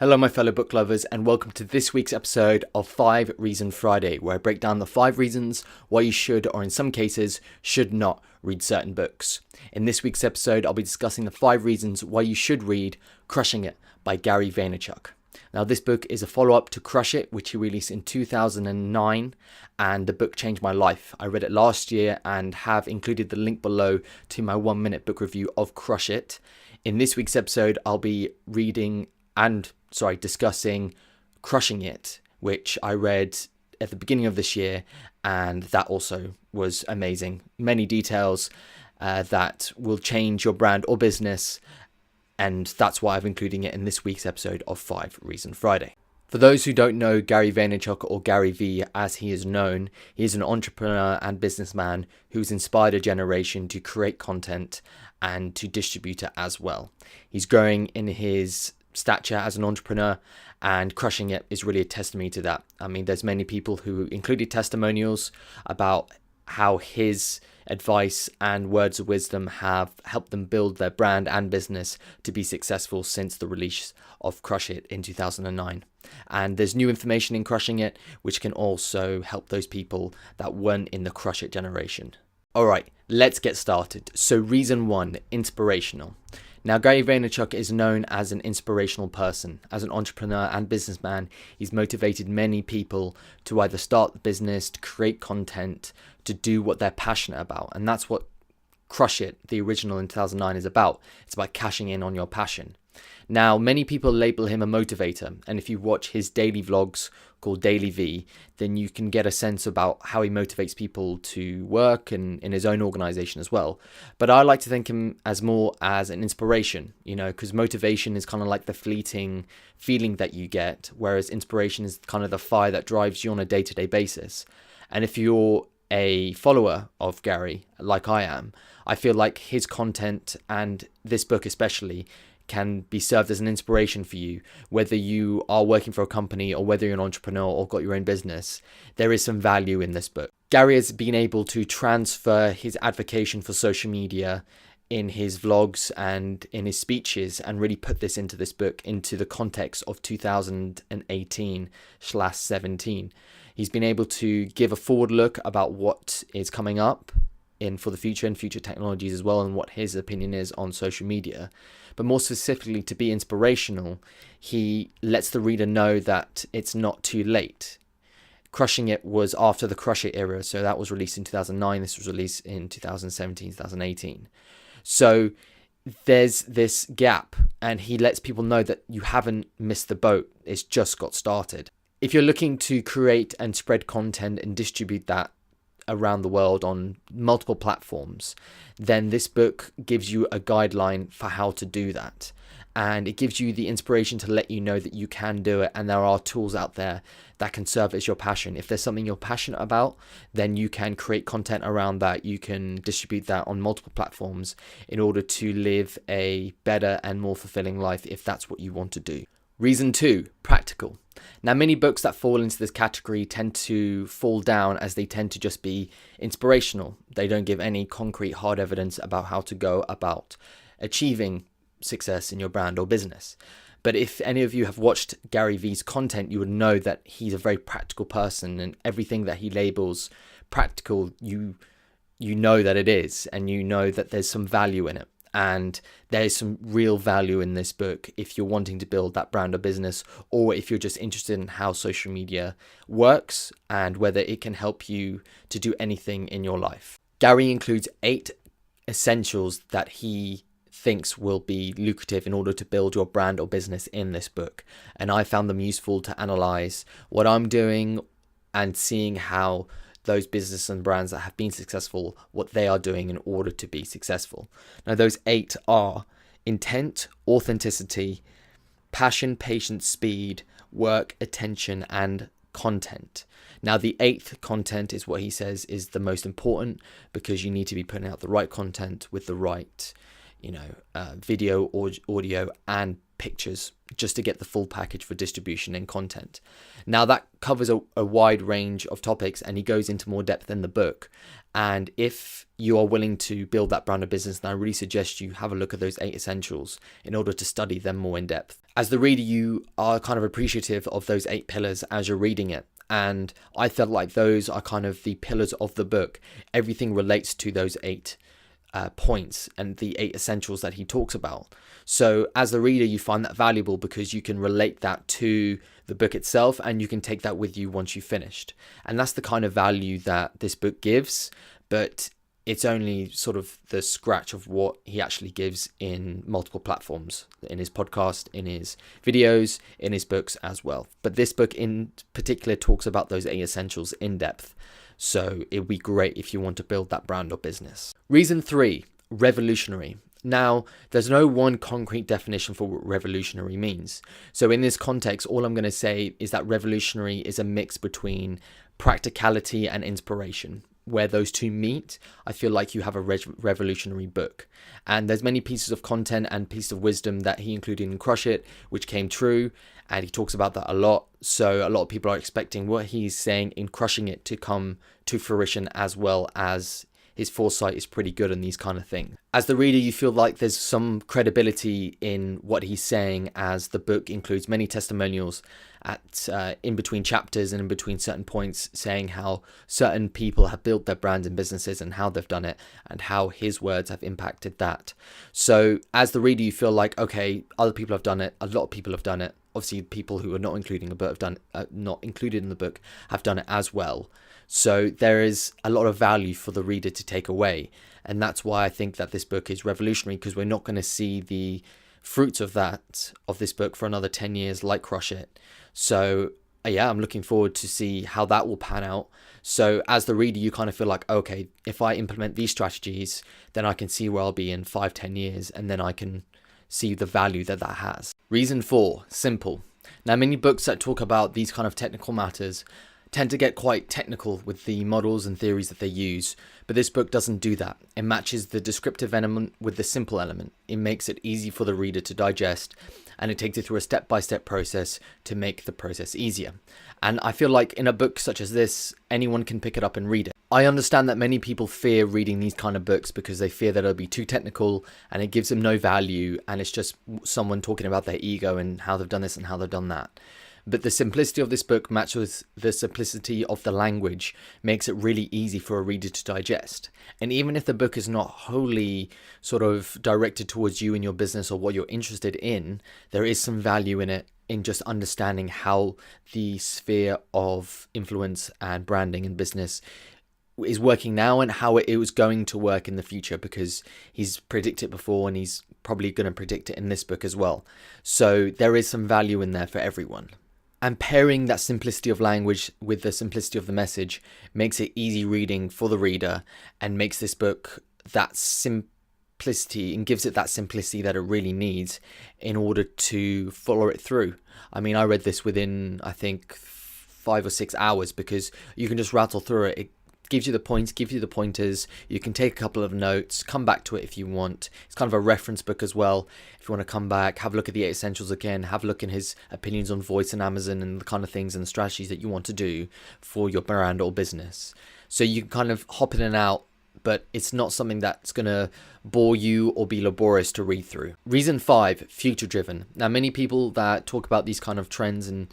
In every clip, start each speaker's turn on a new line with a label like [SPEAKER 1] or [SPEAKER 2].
[SPEAKER 1] Hello my fellow book lovers, and welcome to this week's episode of 5 Reason Friday, where I break down the 5 reasons why you should, or in some cases, should not read certain books. In this week's episode, I'll be discussing the 5 reasons why you should read Crushing It by Gary Vaynerchuk. Now this book is a follow-up to Crush It, which he released in 2009, and the book changed my life. I read it last year and have included the link below to my 1-minute book review of Crush It. In this week's episode, I'll be discussing Crushing It, which I read at the beginning of this year, and that also was amazing. Many details that will change your brand or business, and that's why I'm including it in this week's episode of 5 Reason Friday. For those who don't know Gary Vaynerchuk, or Gary Vee as he is known, he is an entrepreneur and businessman who's inspired a generation to create content and to distribute it as well. He's growing in his stature as an entrepreneur, and Crushing It is really a testimony to that. I mean, there's many people who included testimonials about how his advice and words of wisdom have helped them build their brand and business to be successful since the release of Crush It in 2009. And there's new information in Crushing It which can also help those people that weren't in the Crush It generation. All right, let's get started. So reason 1, inspirational. Now, Gary Vaynerchuk is known as an inspirational person. As an entrepreneur and businessman, he's motivated many people to either start the business, to create content, to do what they're passionate about. And that's what Crush It, the original in 2009, is about. It's about cashing in on your passion. Now, many people label him a motivator, and if you watch his daily vlogs called Gary Vee, then you can get a sense about how he motivates people to work and in his own organization as well. But I like to think him as more as an inspiration, because motivation is kind of like the fleeting feeling that you get, whereas inspiration is kind of the fire that drives you on a day-to-day basis. And if you're a follower of Gary, like I am, I feel like his content, and this book especially, can be served as an inspiration for you, whether you are working for a company or whether you're an entrepreneur or got your own business. There is some value in this book. Gary has been able to transfer his advocacy for social media in his vlogs and in his speeches and really put this into this book into the context of 2018/17. He's been able to give a forward look about what is coming up for the future and future technologies as well, and what his opinion is on social media. But more specifically, to be inspirational, he lets the reader know that it's not too late. Crushing It was after the Crush It era, so that was released in 2009. This was released in 2017, 2018. So there's this gap, and he lets people know that you haven't missed the boat. It's just got started. If you're looking to create and spread content and distribute that around the world on multiple platforms, then this book gives you a guideline for how to do that, and it gives you the inspiration to let you know that you can do it, and there are tools out there that can serve as your passion. If there's something you're passionate about, then you can create content around that. You can distribute that on multiple platforms in order to live a better and more fulfilling life if that's what you want to do. Reason 2, practical. Now, many books that fall into this category tend to fall down as they tend to just be inspirational. They don't give any concrete hard evidence about how to go about achieving success in your brand or business. But if any of you have watched Gary Vee's content, you would know that he's a very practical person, and everything that he labels practical, you know that it is, and you know that there's some value in it. And there's some real value in this book if you're wanting to build that brand or business, or if you're just interested in how social media works and whether it can help you to do anything in your life. Gary includes 8 essentials that he thinks will be lucrative in order to build your brand or business in this book. And I found them useful to analyze what I'm doing and seeing how those businesses and brands that have been successful, what they are doing in order to be successful. Now, those 8 are intent, authenticity, passion, patience, speed, work, attention, and content. Now, the 8th, content, is what he says is the most important, because you need to be putting out the right content with the right, video, audio, and pictures just to get the full package for distribution and content. Now that covers a wide range of topics, and he goes into more depth in the book. And if you are willing to build that brand of business, then I really suggest you have a look at those 8 essentials in order to study them more in depth. As the reader, you are kind of appreciative of those 8 pillars as you're reading it. And I felt like those are kind of the pillars of the book. Everything relates to those 8 points and the 8 essentials that he talks about. So as the reader, you find that valuable because you can relate that to the book itself, and you can take that with you once you've finished. And that's the kind of value that this book gives, but it's only sort of the scratch of what he actually gives in multiple platforms, in his podcast, in his videos, in his books as well. But this book in particular talks about those 8 essentials in depth. So it would be great if you want to build that brand or business. Reason 3, revolutionary. Now, there's no one concrete definition for what revolutionary means. So in this context, all I'm going to say is that revolutionary is a mix between practicality and inspiration. Where those two meet, I feel like you have a revolutionary book. And there's many pieces of content and pieces of wisdom that he included in Crush It, which came true. And he talks about that a lot. So a lot of people are expecting what he's saying in Crushing It to come to fruition, as well as his foresight is pretty good on these kind of things. As the reader, you feel like there's some credibility in what he's saying, as the book includes many testimonials at in between chapters and in between certain points, saying how certain people have built their brands and businesses and how they've done it and how his words have impacted that. So as the reader, you feel like, okay, other people have done it. A lot of people have done it. Obviously, people who are not including a book have done not included in the book have done it as well. So there is a lot of value for the reader to take away. And that's why I think that this book is revolutionary, because we're not going to see the fruits of this book for another 10 years like Crush It. So yeah, I'm looking forward to see how that will pan out. So as the reader, you kind of feel like, okay, if I implement these strategies, then I can see where I'll be in 5-10 years, and then I can see the value that has. Reason 4, simple. Now, many books that talk about these kind of technical matters tend to get quite technical with the models and theories that they use, but this book doesn't do that. It matches the descriptive element with the simple element. It makes it easy for the reader to digest, and it takes it through a step-by-step process to make the process easier. And I feel like in a book such as this, anyone can pick it up and read it. I understand that many people fear reading these kind of books because they fear that it'll be too technical and it gives them no value, and it's just someone talking about their ego and how they've done this and how they've done that. But the simplicity of this book, matched with the simplicity of the language, makes it really easy for a reader to digest. And even if the book is not wholly sort of directed towards you and your business or what you're interested in, there is some value in it, in just understanding how the sphere of influence and branding and business is working now and how it was going to work in the future, because he's predicted it before and he's probably going to predict it in this book as well. So there is some value in there for everyone. And pairing that simplicity of language with the simplicity of the message makes it easy reading for the reader, and makes this book that simplicity and gives it that simplicity that it really needs in order to follow it through. I mean, I read this within, I think, 5 or 6 hours, because you can just rattle through it. It gives you the points, gives you the pointers. You can take a couple of notes, come back to it if you want. It's kind of a reference book as well. If you want to come back, have a look at the 8 essentials again, have a look in his opinions on voice and Amazon and the kind of things and the strategies that you want to do for your brand or business. So you can kind of hop in and out, but it's not something that's going to bore you or be laborious to read through. Reason 5, future driven. Now, many people that talk about these kind of trends and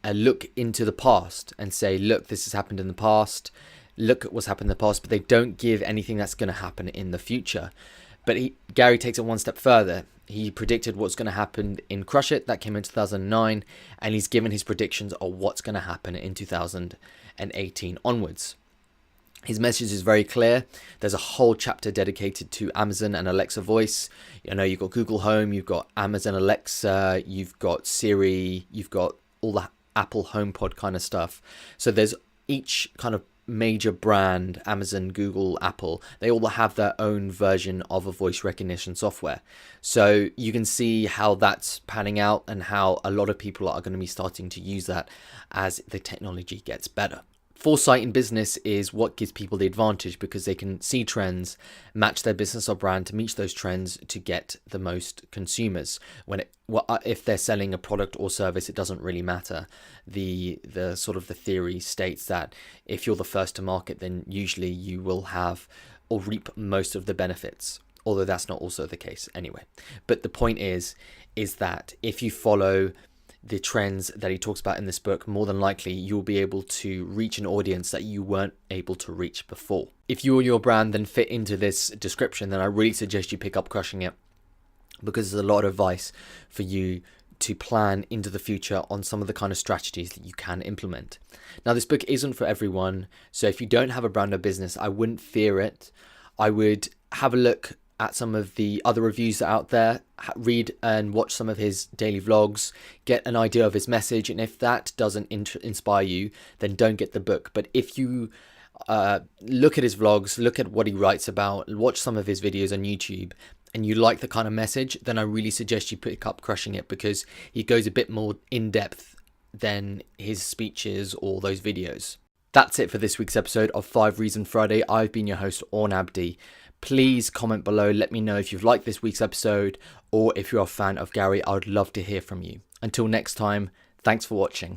[SPEAKER 1] look into the past and say, look, this has happened in the past. Look at what's happened in the past, but they don't give anything that's going to happen in the future. But Gary takes it one step further. He predicted what's going to happen in Crush It, that came in 2009, and he's given his predictions of what's going to happen in 2018 onwards. His message is very clear. There's a whole chapter dedicated to Amazon and Alexa voice. You know, you've got Google Home, you've got Amazon Alexa, you've got Siri, you've got all the Apple HomePod kind of stuff. So there's each kind of major brand, Amazon, Google, Apple, they all have their own version of a voice recognition software. So you can see how that's panning out and how a lot of people are going to be starting to use that as the technology gets better. Foresight in business is what gives people the advantage because they can see trends, match their business or brand to meet those trends to get the most consumers. If they're selling a product or service, it doesn't really matter. The theory states that if you're the first to market, then usually you will have or reap most of the benefits. Although that's not also the case anyway. But the point is that if you follow the trends that he talks about in this book, more than likely you'll be able to reach an audience that you weren't able to reach before. If you or your brand then fit into this description, then I really suggest you pick up Crushing It, because there's a lot of advice for you to plan into the future on some of the kind of strategies that you can implement. Now, this book isn't for everyone, so if you don't have a brand or business, I wouldn't fear it. I would have a look at some of the other reviews that are out there, read and watch some of his daily vlogs, get an idea of his message, and if that doesn't inspire you, then don't get the book. But if you look at his vlogs, look at what he writes about, watch some of his videos on YouTube, and you like the kind of message, then I really suggest you pick up Crushing It, because he goes a bit more in depth than his speeches or those videos. That's it for this week's episode of 5 Reason Friday. I've been your host, wannabe. Please comment below. Let me know if you've liked this week's episode, or if you're a fan of Gary. I would love to hear from you. Until next time, thanks for watching.